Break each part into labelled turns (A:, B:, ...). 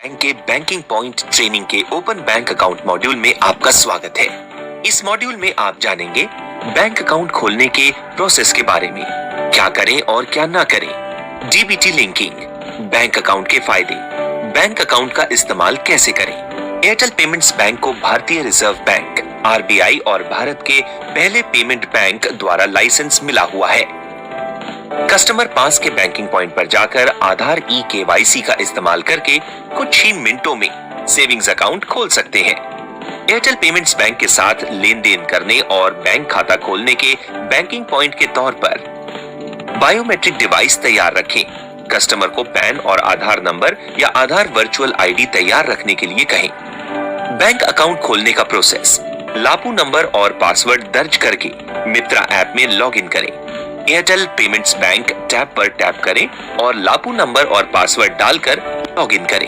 A: Bank के banking point training के open bank account module में आपका स्वागत है। इस मॉड्यूल में आप जानेंगे बैंक अकाउंट खोलने के प्रोसेस के बारे में, क्या करें और क्या ना करें, डीबीटी लिंकिंग, बैंक अकाउंट के फायदे, बैंक अकाउंट का इस्तेमाल कैसे करें। एयरटेल पेमेंट्स बैंक को भारतीय रिजर्व बैंक आरबीआई और भारत के पहले पेमेंट बैंक द्वारा लाइसेंस मिला हुआ है। कस्टमर पास के बैंकिंग पॉइंट पर जाकर आधार ई-केवाईसी का इस्तेमाल करके कुछ ही मिनटों में सेविंग्स अकाउंट खोल सकते हैं। एयरटेल पेमेंट्स बैंक के साथ लेन देन करने और बैंक खाता खोलने के बैंकिंग पॉइंट के तौर पर बायोमेट्रिक डिवाइस तैयार रखें। कस्टमर को पैन और आधार नंबर या आधार वर्चुअल आईडी तैयार रखने के लिए कहें। बैंक अकाउंट खोलने का प्रोसेस, लापू नंबर और पासवर्ड दर्ज करके मित्रा ऐप में लॉगिन करें। एयरटेल पेमेंट्स बैंक टैब पर टैप करें और लापू नंबर और पासवर्ड डालकर लॉगिन करें।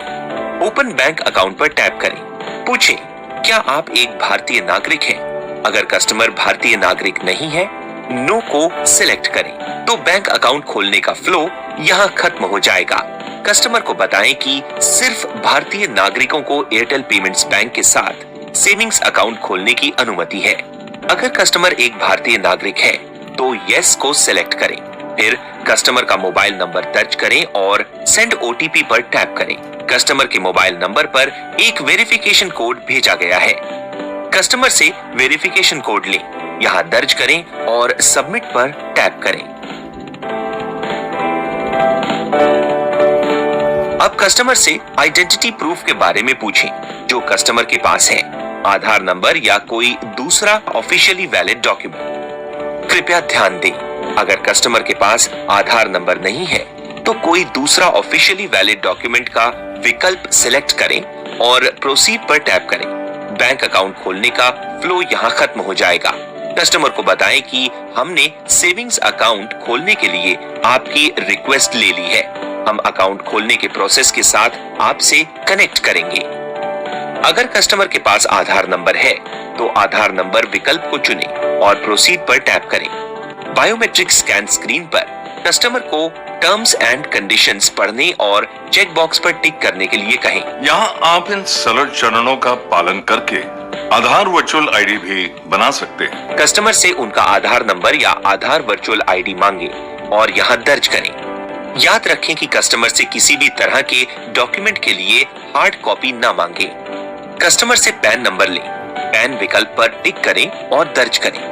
A: ओपन बैंक अकाउंट पर टैप करें। पूछें, क्या आप एक भारतीय नागरिक हैं? अगर कस्टमर भारतीय नागरिक नहीं है, नो को सिलेक्ट करें तो बैंक अकाउंट खोलने का फ्लो यहाँ खत्म हो जाएगा। कस्टमर को बताएं कि सिर्फ भारतीय नागरिकों को एयरटेल पेमेंट्स बैंक के साथ सेविंग्स अकाउंट खोलने की अनुमति है। अगर कस्टमर एक भारतीय नागरिक है तो यस को सिलेक्ट करें। फिर कस्टमर का मोबाइल नंबर दर्ज करें और सेंड ओटीपी पर टैप करें। कस्टमर के मोबाइल नंबर पर एक वेरिफिकेशन कोड भेजा गया है। कस्टमर से वेरिफिकेशन कोड लें, यहाँ दर्ज करें और सबमिट पर टैप करें। अब कस्टमर से आइडेंटिटी प्रूफ के बारे में पूछें जो कस्टमर के पास है, आधार नंबर या कोई दूसरा ऑफिशियली वैलिड डॉक्यूमेंट। कृपया ध्यान दें, अगर कस्टमर के पास आधार नंबर नहीं है तो कोई दूसरा ऑफिशियली वैलिड डॉक्यूमेंट का विकल्प सिलेक्ट करें और प्रोसीड पर टैप करें। बैंक अकाउंट खोलने का फ्लो यहाँ खत्म हो जाएगा। कस्टमर को बताएं कि हमने सेविंग्स अकाउंट खोलने के लिए आपकी रिक्वेस्ट ले ली है। हम अकाउंट खोलने के प्रोसेस के साथ आपसे कनेक्ट करेंगे। अगर कस्टमर के पास आधार नंबर है तो आधार नंबर विकल्प को चुनें और प्रोसीड पर टैप करें। बायोमेट्रिक स्कैन स्क्रीन पर कस्टमर को टर्म्स एंड कंडीशंस पढ़ने और चेक बॉक्स पर टिक करने के लिए कहें।
B: यहाँ आप इन सरल चरणों का पालन करके आधार वर्चुअल आईडी भी बना सकते हैं।
A: कस्टमर से उनका आधार नंबर या आधार वर्चुअल आईडी मांगे और यहाँ दर्ज करें। याद रखें कि कस्टमर से किसी भी तरह के डॉक्यूमेंट के लिए हार्ड कॉपी न मांगे। कस्टमर से पैन नंबर लें, पैन विकल्प पर टिक करें और दर्ज करें।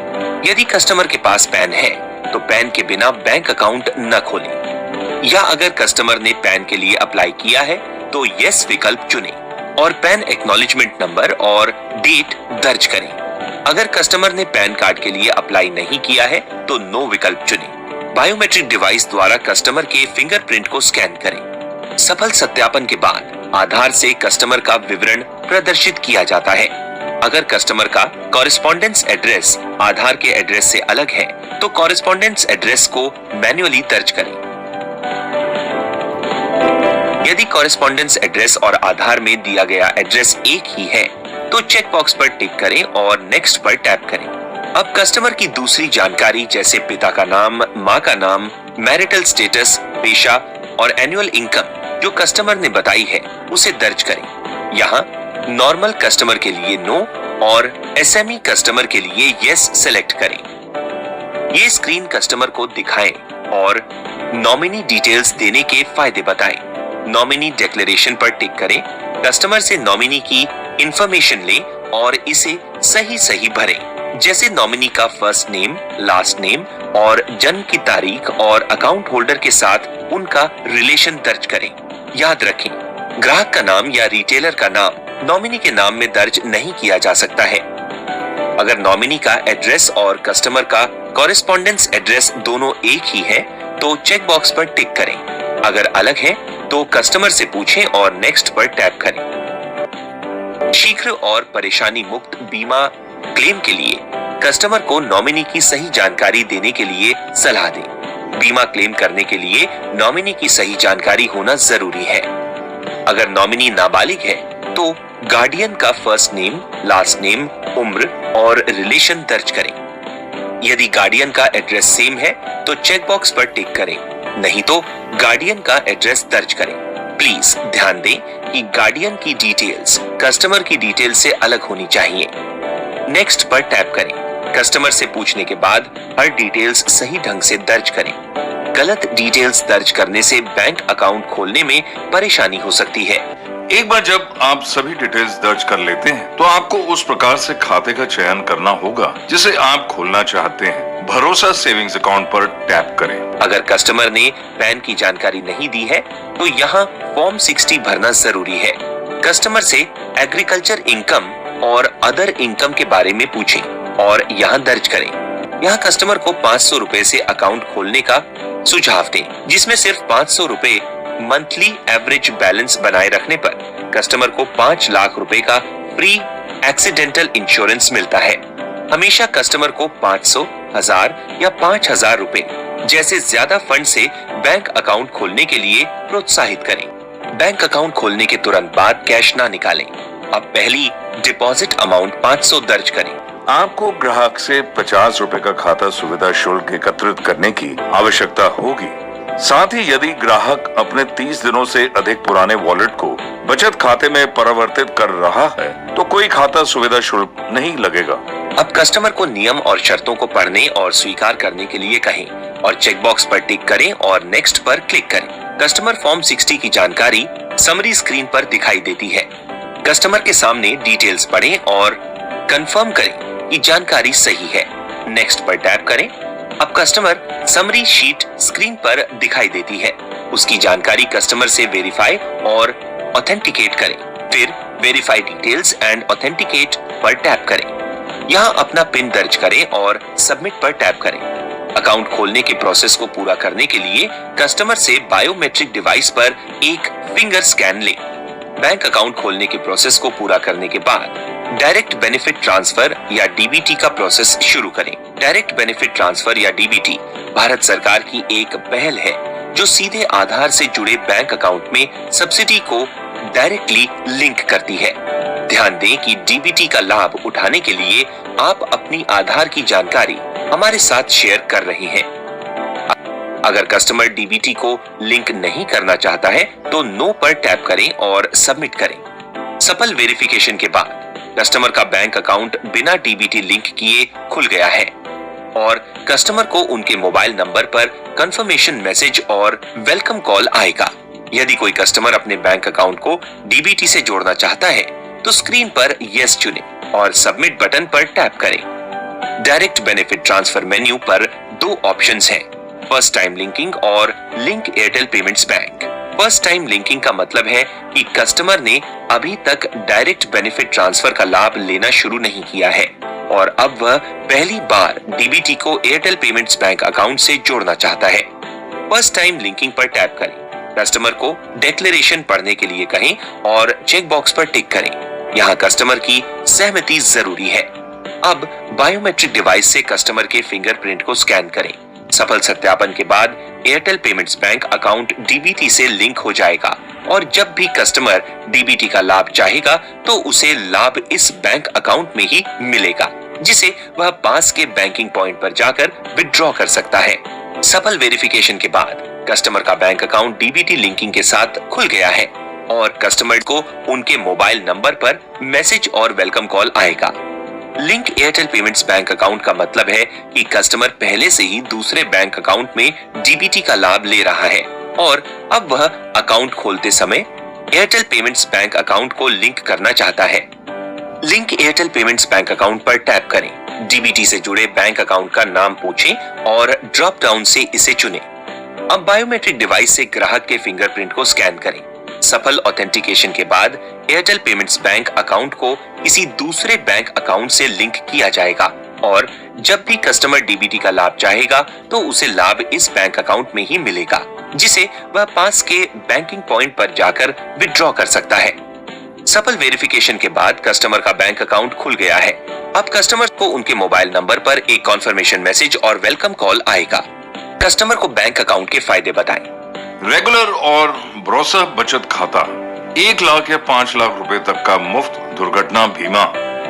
A: यदि कस्टमर के पास पैन है तो पैन के बिना बैंक अकाउंट न खोलें। या अगर कस्टमर ने पैन के लिए अप्लाई किया है तो यस विकल्प चुनें और पैन एक्नॉलेजमेंट नंबर और डेट दर्ज करें। अगर कस्टमर ने पैन कार्ड के लिए अप्लाई नहीं किया है तो नो विकल्प चुनें। बायोमेट्रिक डिवाइस द्वारा कस्टमर के फिंगरप्रिंट को स्कैन करें। सफल सत्यापन के बाद आधार से कस्टमर का विवरण प्रदर्शित किया जाता है। अगर कस्टमर का कॉरेस्पॉन्डेंस एड्रेस आधार के एड्रेस से अलग है तो कॉरेस्पॉन्डेंस एड्रेस को मैन्युअली दर्ज करें। यदि कॉरेस्पॉन्डेंस एड्रेस और आधार में दिया गया एड्रेस एक ही है तो चेक बॉक्स पर टिक करें और नेक्स्ट पर टैप करें। अब कस्टमर की दूसरी जानकारी जैसे पिता का नाम, माँ का नाम, मैरिटल स्टेटस, पेशा और एनुअल इनकम जो कस्टमर ने बताई है उसे दर्ज करें। यहाँ नॉर्मल कस्टमर के लिए नो और एसएमई कस्टमर के लिए यस सेलेक्ट करें। ये स्क्रीन कस्टमर को दिखाएं और नॉमिनी डिटेल्स देने के फायदे बताएं। नॉमिनी डिक्लेरेशन पर टिक करें। कस्टमर से नॉमिनी की इंफॉर्मेशन लें और इसे सही सही भरें, जैसे नॉमिनी का फर्स्ट नेम, लास्ट नेम और जन्म की तारीख और अकाउंट होल्डर के साथ उनका रिलेशन दर्ज करें। याद रखें, ग्राहक का नाम या रिटेलर का नाम नॉमिनी के नाम में दर्ज नहीं किया जा सकता है। अगर नॉमिनी का एड्रेस और कस्टमर का कॉरेस्पॉन्डेंस एड्रेस दोनों एक ही है तो चेक बॉक्स पर टिक करें। अगर अलग है तो कस्टमर से पूछें और नेक्स्ट पर टैप करें। शीघ्र और परेशानी मुक्त बीमा क्लेम के लिए कस्टमर को नॉमिनी की सही जानकारी देने के लिए सलाह दें। बीमा क्लेम करने के लिए नॉमिनी की सही जानकारी होना जरूरी है। अगर नॉमिनी नाबालिग है तो गार्डियन का फर्स्ट नेम, लास्ट नेम, उम्र और रिलेशन दर्ज करें। यदि गार्डियन का एड्रेस सेम है तो चेक बॉक्स पर टिक करें, नहीं तो गार्डियन का एड्रेस दर्ज करें। प्लीज ध्यान दें कि गार्डियन की डिटेल्स कस्टमर की डिटेल से अलग होनी चाहिए। नेक्स्ट पर टैप करें। कस्टमर से पूछने के बाद हर डिटेल्स सही ढंग से दर्ज करें। गलत डिटेल्स दर्ज करने से बैंक अकाउंट खोलने में परेशानी हो सकती है।
B: एक बार जब आप सभी डिटेल्स दर्ज कर लेते हैं तो आपको उस प्रकार से खाते का चयन करना होगा जिसे आप खोलना चाहते हैं। भरोसा सेविंग्स अकाउंट पर टैप करें।
A: अगर कस्टमर ने पैन की जानकारी नहीं दी है तो यहाँ फॉर्म 60 भरना जरूरी है। कस्टमर से एग्रीकल्चर इनकम और अदर इनकम के बारे में पूछें और यहाँ दर्ज करें। यहाँ कस्टमर को 500 रुपए से अकाउंट खोलने का सुझाव दें, जिसमें सिर्फ 500 रुपए मंथली एवरेज बैलेंस बनाए रखने पर कस्टमर को 5 लाख रुपए का फ्री एक्सीडेंटल इंश्योरेंस मिलता है। हमेशा कस्टमर को 500, 1000 या 5000 रुपए जैसे ज्यादा फंड से बैंक अकाउंट खोलने के लिए प्रोत्साहित करें। बैंक अकाउंट खोलने के तुरंत बाद कैश ना निकालें। अब पहली डिपॉजिट अमाउंट 500 दर्ज करें।
B: आपको ग्राहक से 50 रुपए का खाता सुविधा शुल्क एकत्रित करने की आवश्यकता होगी। साथ ही यदि ग्राहक अपने 30 दिनों से अधिक पुराने वॉलेट को बचत खाते में परिवर्तित कर रहा है तो कोई खाता सुविधा शुल्क नहीं लगेगा।
A: अब कस्टमर को नियम और शर्तों को पढ़ने और स्वीकार करने के लिए कहें और चेकबॉक्स पर टिक करें और नेक्स्ट पर क्लिक करें। कस्टमर फॉर्म 60 की जानकारी समरी स्क्रीन पर दिखाई देती है। कस्टमर के सामने डिटेल्स पढ़ें और कंफर्म करें कि जानकारी सही है। नेक्स्ट पर टैप करें। अब कस्टमर समरी शीट स्क्रीन पर दिखाई देती है। उसकी जानकारी कस्टमर से वेरीफाई और ऑथेंटिकेट करें। फिर वेरीफाई डिटेल्स एंड ऑथेंटिकेट पर टैप करें। यहाँ अपना पिन दर्ज करें और सबमिट पर टैप करें। अकाउंट खोलने के प्रोसेस को पूरा करने के लिए कस्टमर से बायोमेट्रिक डिवाइस पर एक फिंगर स्कैन लें। बैंक अकाउंट खोलने के प्रोसेस को पूरा करने के बाद डायरेक्ट बेनिफिट ट्रांसफर या डीबीटी का प्रोसेस शुरू करें। डायरेक्ट बेनिफिट ट्रांसफर या डीबीटी भारत सरकार की एक पहल है जो सीधे आधार से जुड़े बैंक अकाउंट में सब्सिडी को डायरेक्टली लिंक करती है। ध्यान दें कि डीबीटी का लाभ उठाने के लिए आप अपनी आधार की जानकारी हमारे साथ शेयर कर रहे हैं। अगर कस्टमर डीबीटी को लिंक नहीं करना चाहता है तो नो पर टैप करें और सबमिट करें। सफल वेरिफिकेशन के बाद कस्टमर का बैंक अकाउंट बिना डीबीटी लिंक किए खुल गया है और कस्टमर को उनके मोबाइल नंबर पर कंफर्मेशन मैसेज और वेलकम कॉल आएगा। यदि कोई कस्टमर अपने बैंक अकाउंट को डीबीटी से जोड़ना चाहता है तो स्क्रीन पर यस चुनें और सबमिट बटन पर टैप करें। डायरेक्ट बेनिफिट ट्रांसफर मेन्यू पर 2 ऑप्शंस हैं, फर्स्ट टाइम लिंकिंग और link Airtel payments bank. First time linking का मतलब है कि कस्टमर ने अभी तक डायरेक्ट बेनिफिट ट्रांसफर का लाभ लेना शुरू नहीं किया है और अब वह पहली बार डीबीटी को एयरटेल पेमेंट्स बैंक अकाउंट से जोड़ना चाहता है। फर्स्ट टाइम लिंकिंग पर टैप करें। कस्टमर को डिक्लेरेशन पढ़ने के लिए कहें और चेक बॉक्स पर टिक करें। यहाँ कस्टमर की सहमति जरूरी है। अब बायोमेट्रिक डिवाइस से कस्टमर के फिंगरप्रिंट को स्कैन करें। सफल सत्यापन के बाद Airtel payments bank account DBT से लिंक हो जाएगा और जब भी कस्टमर डीबीटी का लाभ चाहेगा तो उसे लाभ इस बैंक अकाउंट में ही मिलेगा, जिसे वह पास के बैंकिंग पॉइंट पर जाकर विड्रॉ कर सकता है। सफल वेरिफिकेशन के बाद कस्टमर का बैंक अकाउंट डीबीटी लिंकिंग के साथ खुल गया है और कस्टमर को उनके मोबाइल नंबर पर मैसेज और वेलकम कॉल आएगा। Link Airtel payments bank account का मतलब है कि कस्टमर पहले से ही दूसरे बैंक अकाउंट में डीबीटी का लाभ ले रहा है और अब वह अकाउंट खोलते समय एयरटेल पेमेंट्स बैंक अकाउंट को लिंक करना चाहता है। Link Airtel payments bank account पर टैप करें। डीबीटी से जुड़े बैंक अकाउंट का नाम पूछें और ड्रॉप डाउन से इसे चुनें। अब बायोमेट्रिक डिवाइस से ग्राहक के फिंगरप्रिंट को स्कैन करें। सफल ऑथेंटिकेशन के बाद एयरटेल पेमेंट्स बैंक अकाउंट को किसी दूसरे बैंक अकाउंट से लिंक किया जाएगा और जब भी कस्टमर डीबीटी का लाभ चाहेगा तो उसे लाभ इस बैंक अकाउंट में ही मिलेगा, जिसे वह पास के बैंकिंग पॉइंट पर जाकर विड्रॉ कर सकता है। सफल वेरिफिकेशन के बाद कस्टमर का बैंक अकाउंट खुल गया है। अब कस्टमर को उनके मोबाइल नंबर पर एक कॉन्फर्मेशन मैसेज और वेलकम कॉल आएगा। कस्टमर को बैंक अकाउंट के फायदे बताएं।
B: रेगुलर और भरोसा बचत खाता 1 लाख या 5 लाख रुपए तक का मुफ्त दुर्घटना बीमा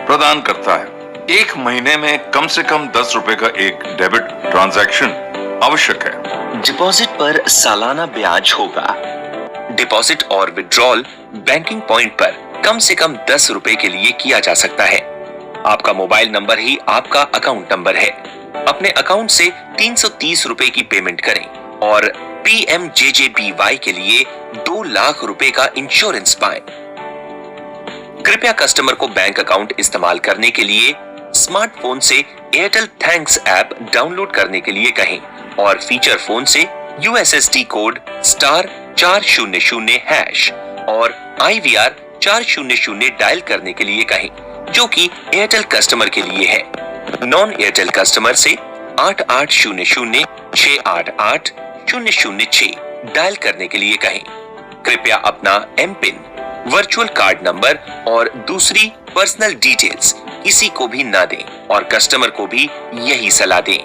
B: प्रदान करता है। 1 महीने में कम से कम 10 रुपए का एक डेबिट ट्रांजैक्शन आवश्यक है।
A: डिपॉजिट पर सालाना ब्याज होगा। डिपॉजिट और विड्रॉल बैंकिंग पॉइंट पर कम से कम 10 रुपए के लिए किया जा सकता है। आपका मोबाइल नंबर ही आपका अकाउंट नंबर है। अपने अकाउंट से 330 रुपए की पेमेंट करें और PMJJBY के लिए 2 लाख रुपए का इंश्योरेंस पाएं। कृपया कस्टमर को बैंक अकाउंट इस्तेमाल करने के लिए स्मार्टफोन से एयरटेल थैंक्स ऐप डाउनलोड करने के लिए कहें और फीचर फोन से USSD कोड *400# और IVR 400 डायल करने के लिए कहें, जो कि एयरटेल कस्टमर के लिए है। नॉन एयरटेल कस्टमर से 8800-688-006 डायल करने के लिए कहें। कृपया अपना एमपिन, वर्चुअल कार्ड नंबर और दूसरी पर्सनल डिटेल्स किसी को भी ना दें और कस्टमर को भी यही सलाह दें।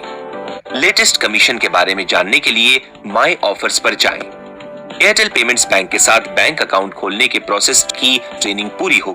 A: लेटेस्ट कमीशन के बारे में जानने के लिए माई ऑफर्स पर जाएं। एयरटेल पेमेंट्स बैंक के साथ बैंक अकाउंट खोलने के प्रोसेस की ट्रेनिंग पूरी हो